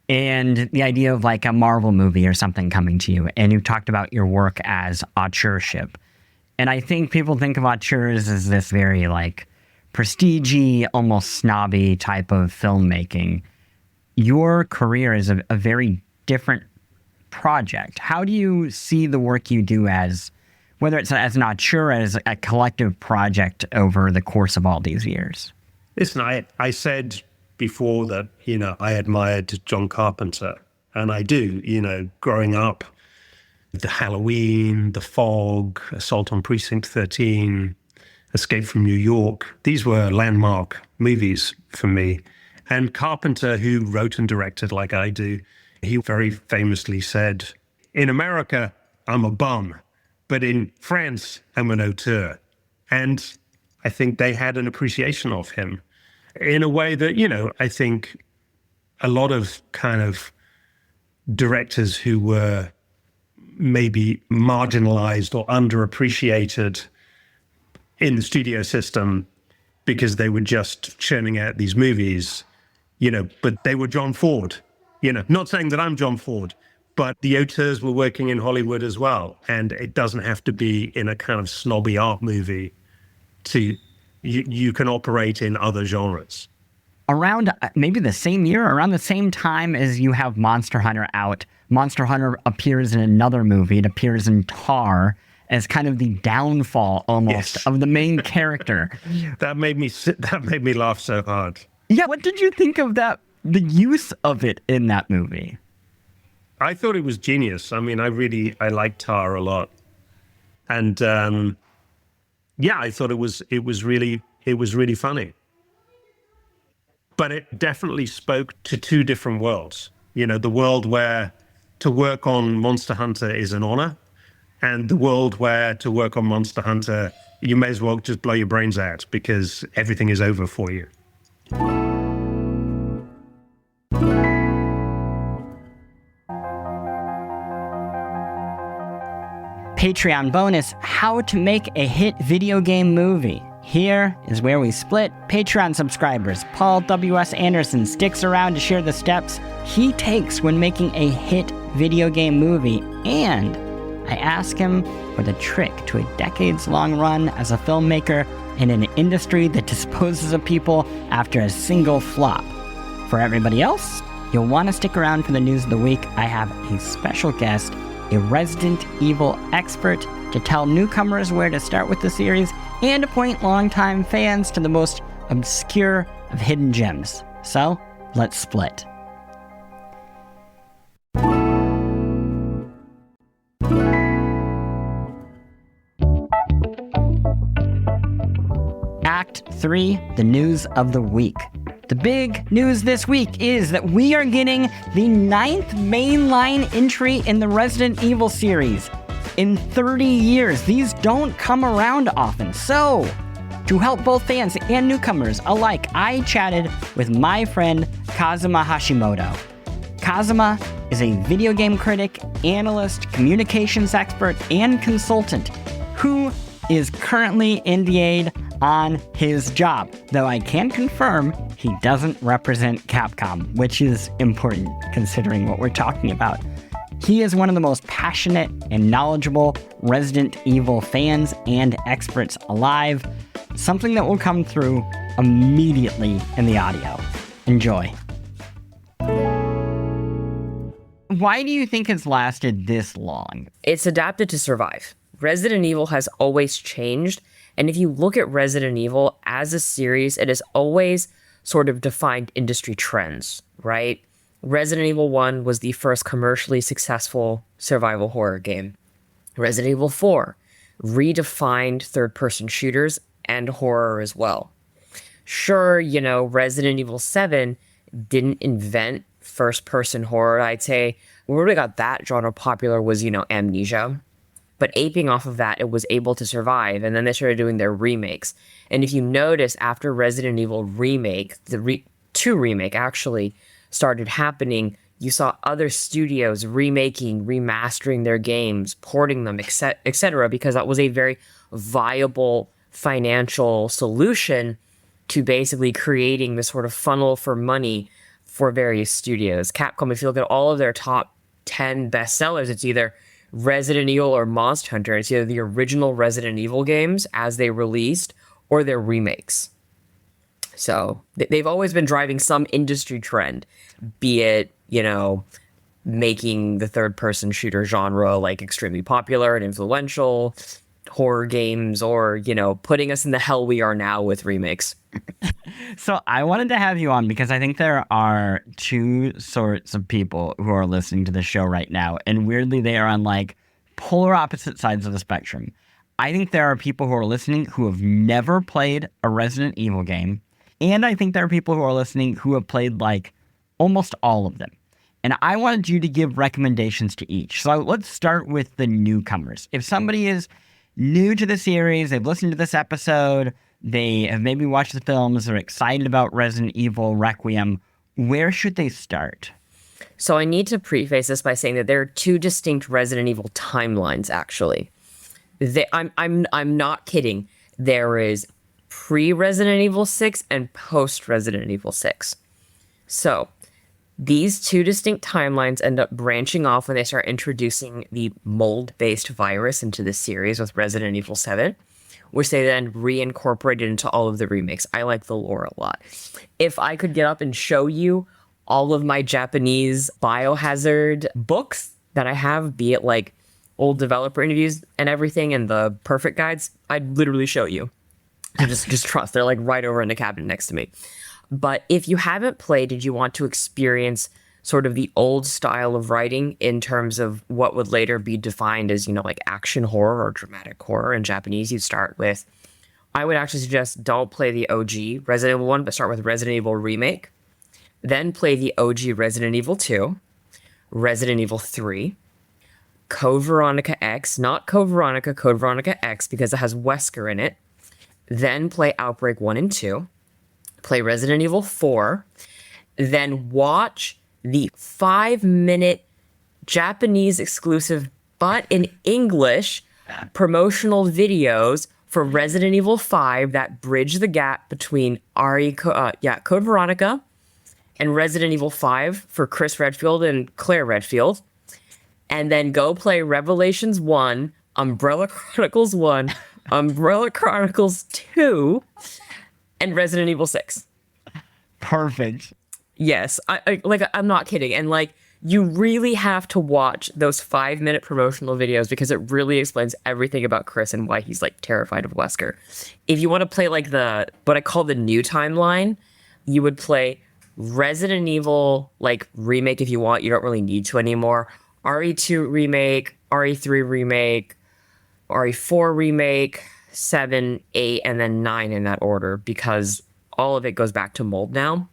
and the idea of like a Marvel movie or something coming to you. And you talked about your work as auteurship. And I think people think of auteurs as this very like prestige-y, almost snobby type of filmmaking. Your career is a very different project. How do you see the work you do as, whether it's as an auteur, as a collective project over the course of all these years? Listen, I said before that, I admired John Carpenter, and I do, growing up, the Halloween, The Fog, Assault on Precinct 13, Escape from New York, these were landmark movies for me. And Carpenter, who wrote and directed like I do, he very famously said, in America, I'm a bum, but in France, I'm an auteur. And I think they had an appreciation of him in a way that, I think a lot of kind of directors who were maybe marginalized or underappreciated in the studio system because they were just churning out these movies, but they were John Ford, not saying that I'm John Ford, but the auteurs were working in Hollywood as well. And it doesn't have to be in a kind of snobby art movie you can operate in other genres. Around maybe the same year, around the same time as you have Monster Hunter out, Monster Hunter appears in another movie. It appears in Tar as kind of the downfall almost of the main character. That made me laugh so hard. Yeah, what did you think of that, the use of it in that movie? I thought it was genius. I mean, I liked Tar a lot. And I thought it was really funny. But it definitely spoke to two different worlds. The world where to work on Monster Hunter is an honor, and the world where to work on Monster Hunter, you may as well just blow your brains out because everything is over for you. Patreon bonus, how to make a hit video game movie. Here is where we split. Patreon subscribers, Paul W.S. Anderson sticks around to share the steps he takes when making a hit video game movie, and I ask him for the trick to a decades-long run as a filmmaker in an industry that disposes of people after a single flop. For everybody else, you'll want to stick around for the news of the week. I have a special guest, a Resident Evil expert, to tell newcomers where to start with the series and to point longtime fans to the most obscure of hidden gems. So, let's split. Act 3, the news of the week. The big news this week is that we are getting the 9th mainline entry in the Resident Evil series. In 30 years, these don't come around often. So, to help both fans and newcomers alike, I chatted with my friend Kazuma Hashimoto. Kazuma is a video game critic, analyst, communications expert, and consultant who is currently NDA'd on his job, though I can confirm he doesn't represent Capcom, which is important considering what we're talking about. He is one of the most passionate and knowledgeable Resident Evil fans and experts alive, something that will come through immediately in the audio. Enjoy. Why do you think it's lasted this long? It's adapted to survive. Resident Evil has always changed, and if you look at Resident Evil as a series, it has always sort of defined industry trends, right? Resident Evil 1 was the first commercially successful survival horror game. Resident Evil 4 redefined third-person shooters and horror as well. Sure, Resident Evil 7 didn't invent first-person horror. I'd say where we got that genre popular was, Amnesia. But aping off of that, it was able to survive, and then they started doing their remakes. And if you notice, after Resident Evil Remake, the 2 remake actually started happening, you saw other studios remaking, remastering their games, porting them, etc., because that was a very viable financial solution to basically creating this sort of funnel for money for various studios. Capcom, if you look at all of their top 10 bestsellers, it's either Resident Evil or Monster Hunter. It's either the original Resident Evil games as they released or their remakes. So they've always been driving some industry trend, be it, making the third-person shooter genre like extremely popular and influential, horror games, or, putting us in the hell we are now with remakes. So I wanted to have you on because I think there are two sorts of people who are listening to the show right now, and weirdly they are on like polar opposite sides of the spectrum. I think there are people who are listening who have never played a Resident Evil game, and I think there are people who are listening who have played like almost all of them. And I wanted you to give recommendations to each. So let's start with the newcomers. If somebody is new to the series, they've listened to this episode, they have maybe watched the films, they're excited about Resident Evil Requiem. Where should they start? So I need to preface this by saying that there are two distinct Resident Evil timelines, actually. I'm not kidding. There is pre-Resident Evil 6 and post-Resident Evil 6. So these two distinct timelines end up branching off when they start introducing the mold-based virus into the series with Resident Evil 7, which they then reincorporated into all of the remakes. I like the lore a lot. If I could get up and show you all of my Japanese Biohazard books that I have, be it like old developer interviews and everything and the perfect guides, I'd literally show you. Just trust. They're like right over in the cabinet next to me. But if you haven't played, did you want to experience sort of the old style of writing in terms of what would later be defined as, like action horror or dramatic horror in Japanese, you'd start with, I would actually suggest don't play the OG Resident Evil 1, but start with Resident Evil Remake. Then play the OG Resident Evil 2, Resident Evil 3, Code Veronica X, not Code Veronica X, because it has Wesker in it. Then play Outbreak 1 and 2. Play Resident Evil 4. Then watch the 5-minute Japanese exclusive, but in English, promotional videos for Resident Evil 5 that bridge the gap between Code Veronica and Resident Evil 5 for Chris Redfield and Claire Redfield. And then go play Revelations 1, Umbrella Chronicles 1, Umbrella Chronicles 2, and Resident Evil 6. Perfect. Yes, I'm not kidding. And you really have to watch those 5-minute promotional videos because it really explains everything about Chris and why he's terrified of Wesker. If you want to play what I call the new timeline, you would play Resident Evil remake if you want. You don't really need to anymore. RE2 remake, RE3 remake, RE4 remake, 7, 8, and then 9 in that order because all of it goes back to mold now.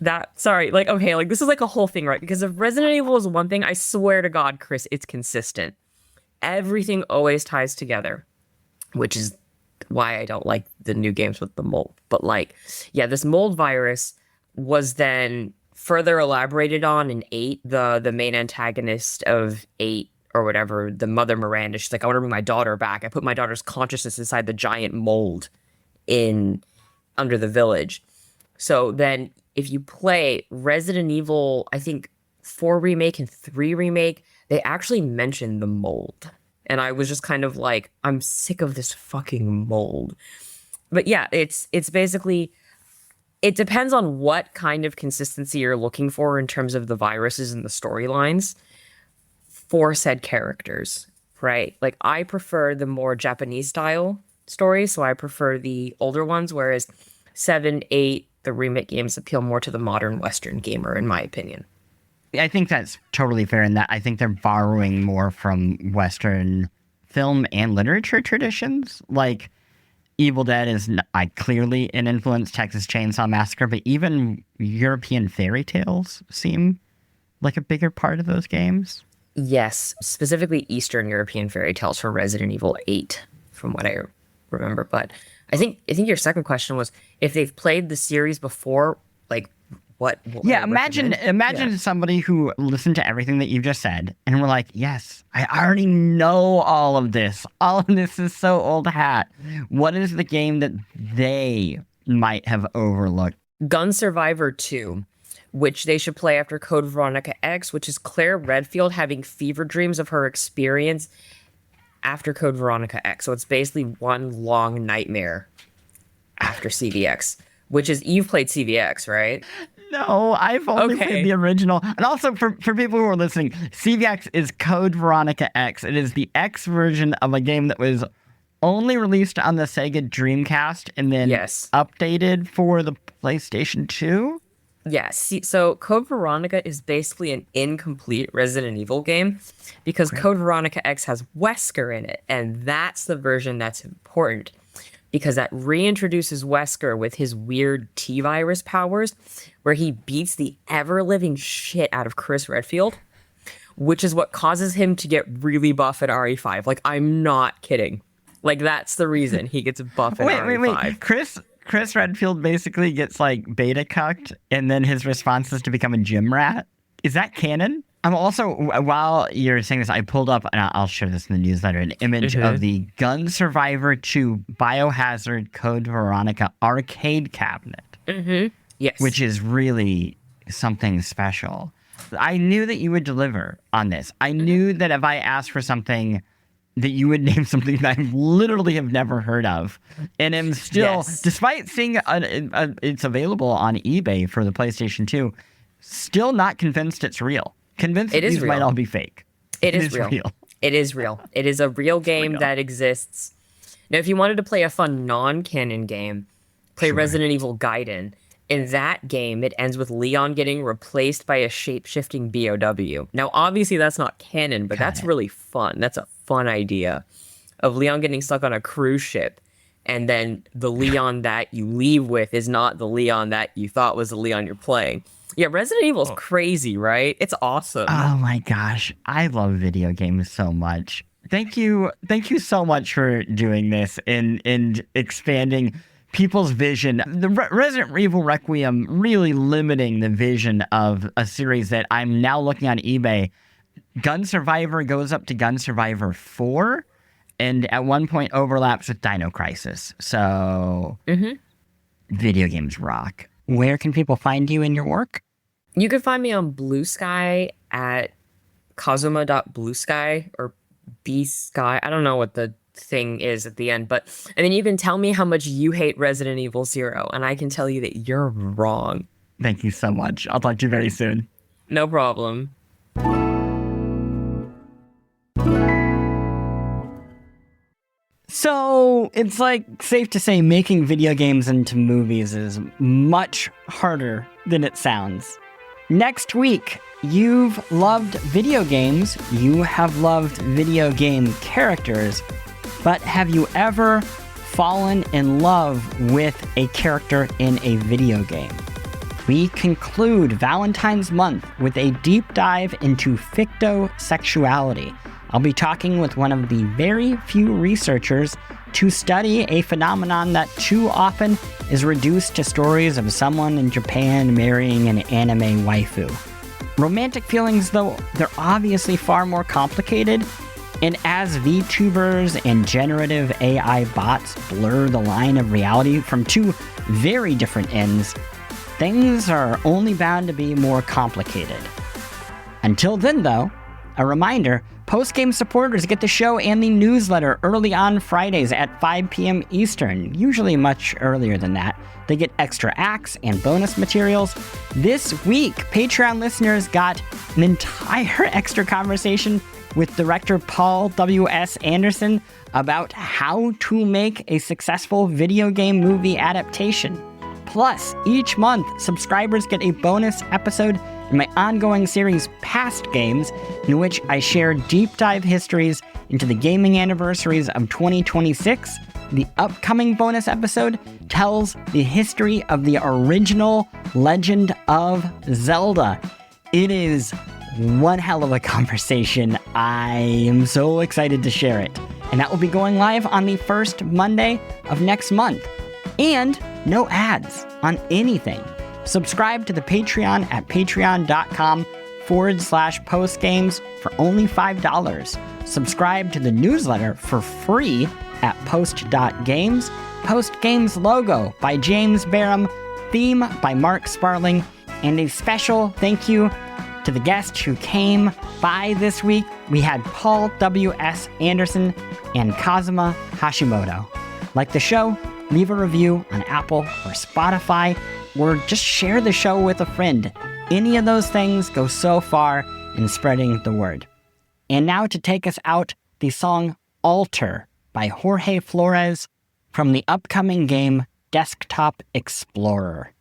This is a whole thing, right? Because if Resident Evil is one thing, I swear to God, Chris, it's consistent. Everything always ties together, which is why I don't like the new games with the mold. But this mold virus was then further elaborated on in 8. The main antagonist of 8 or whatever, the mother Miranda, she's like, I want to bring my daughter back. I put my daughter's consciousness inside the giant mold under the village. So then if you play Resident Evil, I think 4 remake and 3 remake, they actually mention the mold. And I was just kind of like, I'm sick of this fucking mold. But yeah, it's basically, it depends on what kind of consistency you're looking for in terms of the viruses and the storylines for said characters, right? I prefer the more Japanese style stories, so I prefer the older ones, whereas 7, 8, the remake games appeal more to the modern Western gamer, in my opinion. I think that's totally fair in that I think they're borrowing more from Western film and literature traditions. Evil Dead is clearly an influence, Texas Chainsaw Massacre, but even European fairy tales seem like a bigger part of those games. Yes, specifically Eastern European fairy tales for Resident Evil 8, from what I remember. But I think your second question was if they've played the series before, what yeah, imagine somebody who listened to everything that you've just said and were like, yes, I already know all of this. All of this is so old hat. What is the game that they might have overlooked? Gun Survivor 2, which they should play after Code Veronica X, which is Claire Redfield having fever dreams of her experience after Code Veronica X. So it's basically one long nightmare after CVX, which is, you've played CVX, right? No, I've only played the original. And also, for people who are listening, CVX is Code Veronica X. It is the X version of a game that was only released on the Sega Dreamcast and then updated for the PlayStation 2. Yes. So Code Veronica is basically an incomplete Resident Evil game because Code Veronica X has Wesker in it. And that's the version that's important because that reintroduces Wesker with his weird T-virus powers where he beats the ever-living shit out of Chris Redfield. which is what causes him to get really buff at RE5. Like, I'm not kidding. Like, that's the reason he gets buff at RE5. Wait. Chris Redfield basically gets like beta cucked, and then his response is to become a gym rat. Is that canon? I'm also, while you're saying this, I pulled up, and I'll share this in the newsletter, an image of the Gun Survivor 2 Biohazard Code Veronica arcade cabinet. Yes. Which is really something special. I knew that you would deliver on this. I knew that if I asked for something, that you would name something that I literally have never heard of. And am still, despite seeing it's available on eBay for the PlayStation 2, still not convinced it's real. Convinced that these might all be fake. It is real. It is real. It is a real game that exists. Now, if you wanted to play a fun non-canon game, play Resident Evil Gaiden. In that game, it ends with Leon getting replaced by a shape-shifting BOW. Now, obviously, that's not canon, but that's really fun. That's a fun idea of Leon getting stuck on a cruise ship, and then the Leon that you leave with is not the Leon that you thought was the Leon you're playing. Yeah, Resident Evil's crazy, right? It's awesome. Oh my gosh. I love video games so much. Thank you so much for doing this and expanding people's vision. The Resident Evil Requiem really limiting the vision of a series that I'm now looking on eBay. Gun Survivor goes up to Gun Survivor 4 and at one point overlaps with Dino Crisis. So video games rock. Where can people find you in your work? You can find me on Blue Sky at kazuma.bluesky or bsky. I don't know what the thing is at the end, and then you can tell me how much you hate Resident Evil 0, and I can tell you that you're wrong. Thank you so much. I'll talk to you very soon. No problem. So it's like safe to say making video games into movies is much harder than it sounds. Next week, you've loved video games, you have loved video game characters, but have you ever fallen in love with a character in a video game? We conclude Valentine's Month with a deep dive into fictosexuality. I'll be talking with one of the very few researchers to study a phenomenon that too often is reduced to stories of someone in Japan marrying an anime waifu. Romantic feelings, though, they're obviously far more complicated, and as VTubers and generative AI bots blur the line of reality from two very different ends, things are only bound to be more complicated. Until then, though, a reminder, post-game supporters get the show and the newsletter early on Fridays at 5 p.m. Eastern, usually much earlier than that. They get extra acts and bonus materials. This week, Patreon listeners got an entire extra conversation with director Paul W.S. Anderson about how to make a successful video game movie adaptation. Plus, each month, subscribers get a bonus episode in my ongoing series Past Games, in which I share deep dive histories into the gaming anniversaries of 2026. The upcoming bonus episode tells the history of the original Legend of Zelda. It is one hell of a conversation. I am so excited to share it. And that will be going live on the first Monday of next month. And no ads on anything. Subscribe to the Patreon at patreon.com/postgames for only $5. Subscribe to the newsletter for free at post.games. Post Games logo by James Barham, theme by Mark Sparling, and a special thank you to the guest who came by this week. We had Paul W.S. Anderson and Kazuma Hashimoto. Like the show, leave a review on Apple or Spotify, or just share the show with a friend. Any of those things go so far in spreading the word. And now to take us out, the song Auteur by Jorge Flores from the upcoming game Desktop Explorer.